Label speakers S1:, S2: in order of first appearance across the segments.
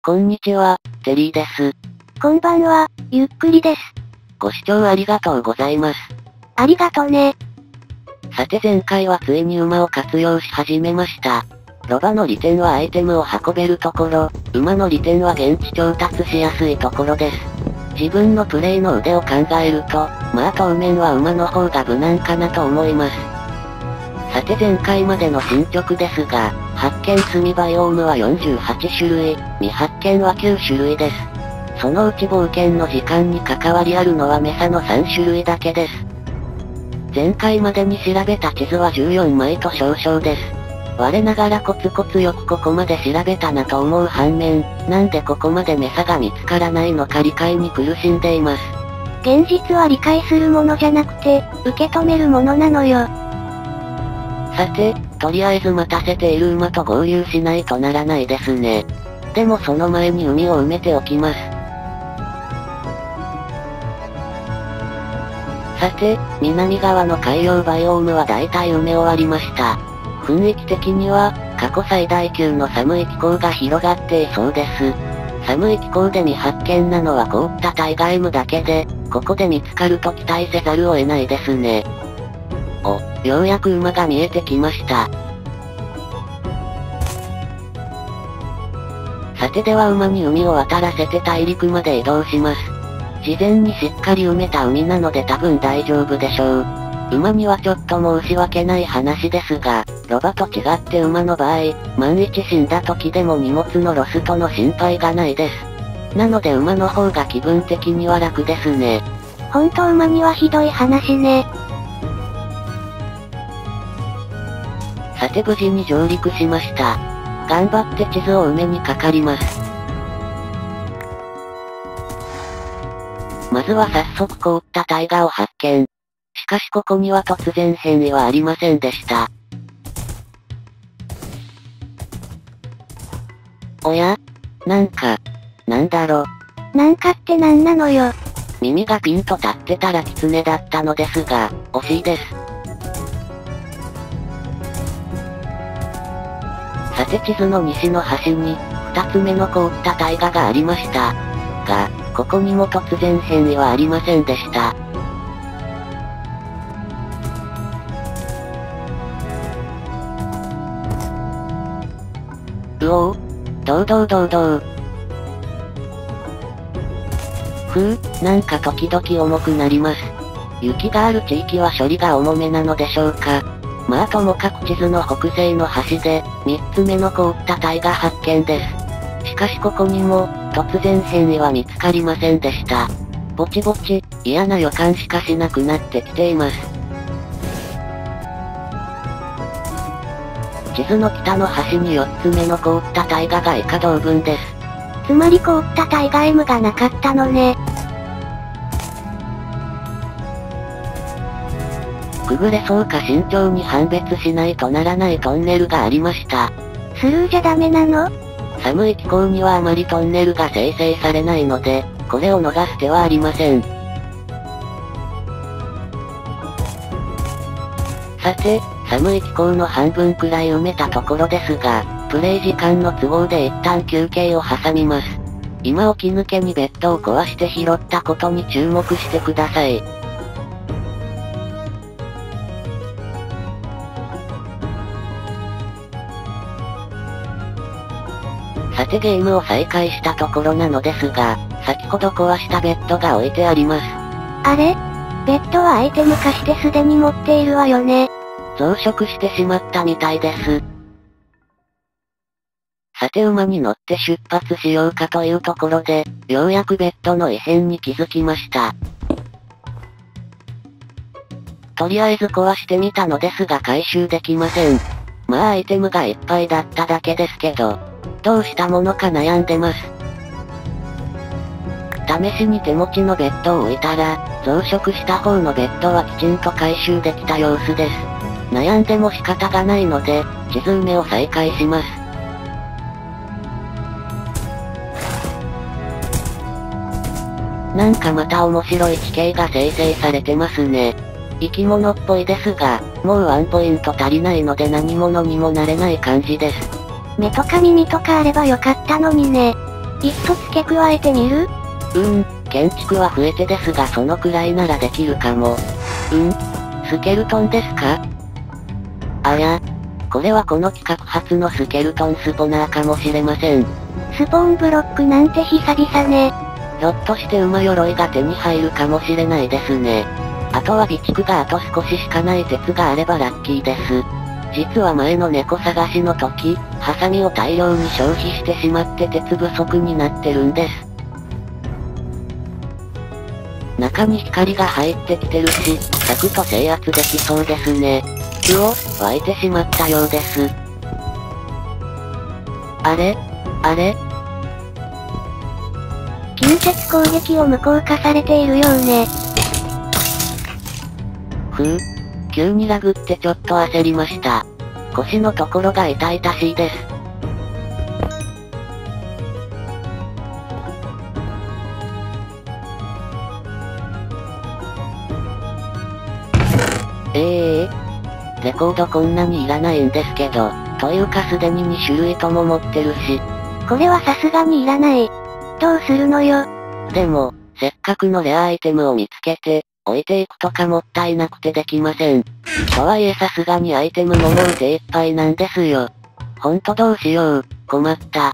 S1: こんにちは、テリーです。
S2: こんばんは、ゆっくりです。
S1: ご視聴ありがとうございます。
S2: ありがとね。
S1: さて前回はついに馬を活用し始めました。ロバの利点はアイテムを運べるところ、馬の利点は現地調達しやすいところです。自分のプレイの腕を考えると、まあ当面は馬の方が無難かなと思います。さて前回までの進捗ですが、発見済バイオームは48種類、未発見は9種類です。そのうち冒険の時間に関わりあるのはメサの3種類だけです。前回までに調べた地図は14枚と少々です。我ながらコツコツよくここまで調べたなと思う反面、なんでここまでメサが見つからないのか理解に苦しんでいます。
S2: 現実は理解するものじゃなくて、受け止めるものなのよ。
S1: さて、とりあえず待たせている馬と合流しないとならないですね。でもその前に海を埋めておきます。さて、南側の海洋バイオームは大体埋め終わりました。雰囲気的には、過去最大級の寒い気候が広がっていそうです。寒い気候で未発見なのは凍ったタイガイムだけで、ここで見つかると期待せざるを得ないですね。お、ようやく馬が見えてきました。さてでは馬に海を渡らせて大陸まで移動します。事前にしっかり埋めた海なので多分大丈夫でしょう。馬にはちょっと申し訳ない話ですが、ロバと違って馬の場合、万一死んだ時でも荷物のロストの心配がないです。なので馬の方が気分的には楽ですね。
S2: ほんと馬にはひどい話ね。
S1: さて無事に上陸しました。頑張って地図を埋めにかかります。まずは早速凍ったタイガを発見。しかしここには突然変異はありませんでした。おや？なんだろ。
S2: なんかってなんなのよ。
S1: 耳がピンと立ってたらキツネだったのですが、惜しいです。さて地図の西の端に、二つ目の凍ったタイガがありました。が、ここにも突然変異はありませんでした。うおー、堂々。なんか時々重くなります。雪がある地域は処理が重めなのでしょうか。まあともかく地図の北西の端で、三つ目の凍ったタイガ発見です。しかしここにも、突然変異は見つかりませんでした。ぼちぼち、嫌な予感しかしなくなってきています。地図の北の端に4つ目の凍ったタイガが以下同文です。
S2: つまり凍ったタイガ M がなかったのね。
S1: くぐれそうか慎重に判別しないとならないトンネルがありました。
S2: スルーじゃダメなの？
S1: 寒い気候にはあまりトンネルが生成されないので、これを逃す手はありません。さて、寒い気候の半分くらい埋めたところですが、プレイ時間の都合で一旦休憩を挟みます。今起き抜けにベッドを壊して拾ったことに注目してください。さてゲームを再開したところなのですが、先ほど壊したベッドが置いてあります。
S2: あれ？ベッドはアイテム化してすでに持っているわよね。
S1: 増殖してしまったみたいです。さて馬に乗って出発しようかというところで、ようやくベッドの異変に気づきました。とりあえず壊してみたのですが回収できません。まあアイテムがいっぱいだっただけですけど、どうしたものか悩んでます。試しに手持ちのベッドを置いたら、増殖した方のベッドはきちんと回収できた様子です。悩んでも仕方がないので、地図埋めを再開します。なんかまた面白い地形が生成されてますね。生き物っぽいですが、もうワンポイント足りないので何者にもなれない感じです。
S2: 目とか耳とかあればよかったのにね。いっそ付け加えてみる？
S1: 建築は増えてですがそのくらいならできるかも。スケルトンですか？ありゃ。これはこの企画初のスケルトンスポナーかもしれません。
S2: スポーンブロックなんて久々ね。
S1: ひょっとして馬鎧が手に入るかもしれないですね。あとは備蓄があと少ししかない鉄があればラッキーです。実は前の猫探しの時、ハサミを大量に消費してしまって鉄不足になってるんです。中に光が入ってきてるし、サクッと制圧できそうですね。湧いてしまったようです。あれ
S2: 近接攻撃を無効化されているようね。
S1: 急にラグってちょっと焦りました。腰のところが痛々しいです。レコードこんなにいらないんですけど、というかすでに2種類とも持ってるし。
S2: これはさすがにいらない。どうするのよ。
S1: でも、せっかくのレアアイテムを見つけて、置いていくとかもったいなくてできません。とはいえさすがにアイテムももう手いっぱいなんですよ。ほんとどうしよう、困った。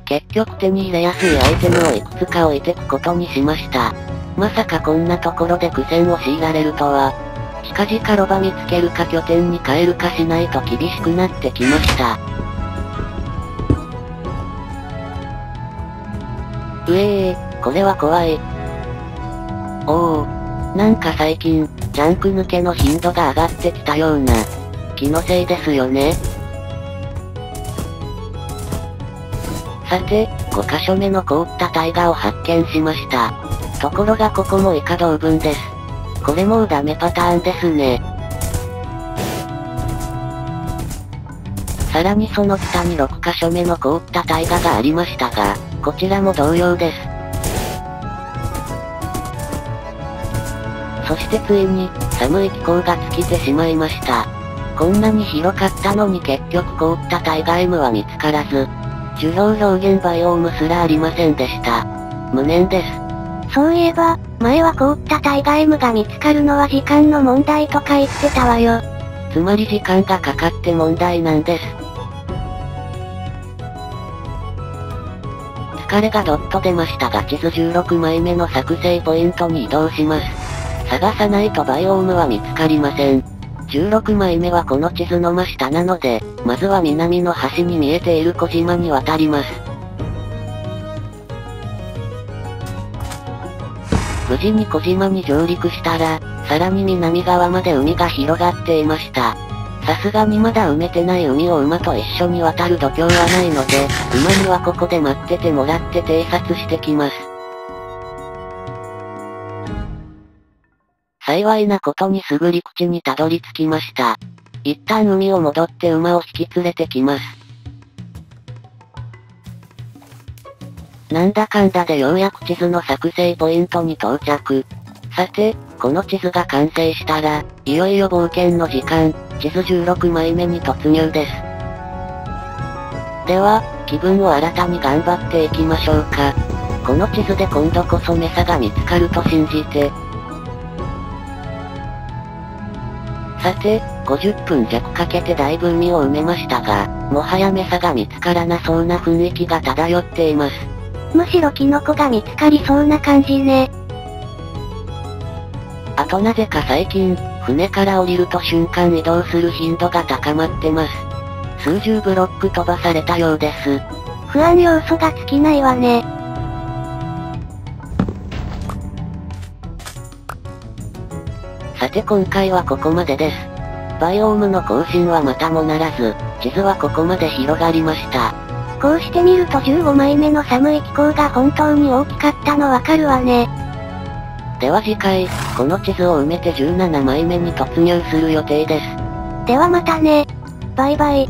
S1: 結局手に入れやすいアイテムをいくつか置いてくことにしました。まさかこんなところで苦戦を強いられるとは。近々ロバ見つけるか拠点に変えるかしないと厳しくなってきました。これは怖い。なんか最近、ジャンク抜けの頻度が上がってきたような。気のせいですよね。さて、5箇所目の凍った大河を発見しました。ところがここも以下同文です。これもうダメパターンですね。さらにその北に6箇所目の凍った大河がありましたが、こちらも同様です。そしてついに、寒い気候が尽きてしまいました。こんなに広かったのに結局凍った大河 M は見つからず、樹氷表現バイオームすらありませんでした。無念です。
S2: そういえば、前は凍った大河 M が見つかるのは時間の問題とか言ってたわよ。
S1: つまり時間がかかって問題なんです。疲れがどっと出ましたが地図16枚目の作成ポイントに移動します。探さないとバイオームは見つかりません。16枚目はこの地図の真下なので、まずは南の端に見えている小島に渡ります。無事に小島に上陸したら、さらに南側まで海が広がっていました。さすがにまだ埋めてない海を馬と一緒に渡る度胸はないので、馬にはここで待っててもらって偵察してきます。幸いなことにすぐ陸地にたどり着きました。一旦海を戻って馬を引き連れてきます。なんだかんだでようやく地図の作成ポイントに到着。さて、この地図が完成したら、いよいよ冒険の時間、地図16枚目に突入です。では、気分を新たに頑張っていきましょうか。この地図で今度こそメサが見つかると信じて。さて、50分弱かけてだいぶ海を埋めましたが、もはやメサが見つからなそうな雰囲気が漂っています。
S2: むしろキノコが見つかりそうな感じね。
S1: あとなぜか最近、船から降りると瞬間移動する頻度が高まってます。数十ブロック飛ばされたようです。
S2: 不安要素が尽きないわね。
S1: さて今回はここまでです。バイオームの更新はまたもならず、地図はここまで広がりました。
S2: こうして見ると15枚目の寒い気候が本当に大きかったのわかるわね。
S1: では次回、この地図を埋めて17枚目に突入する予定です。
S2: ではまたね。バイバイ。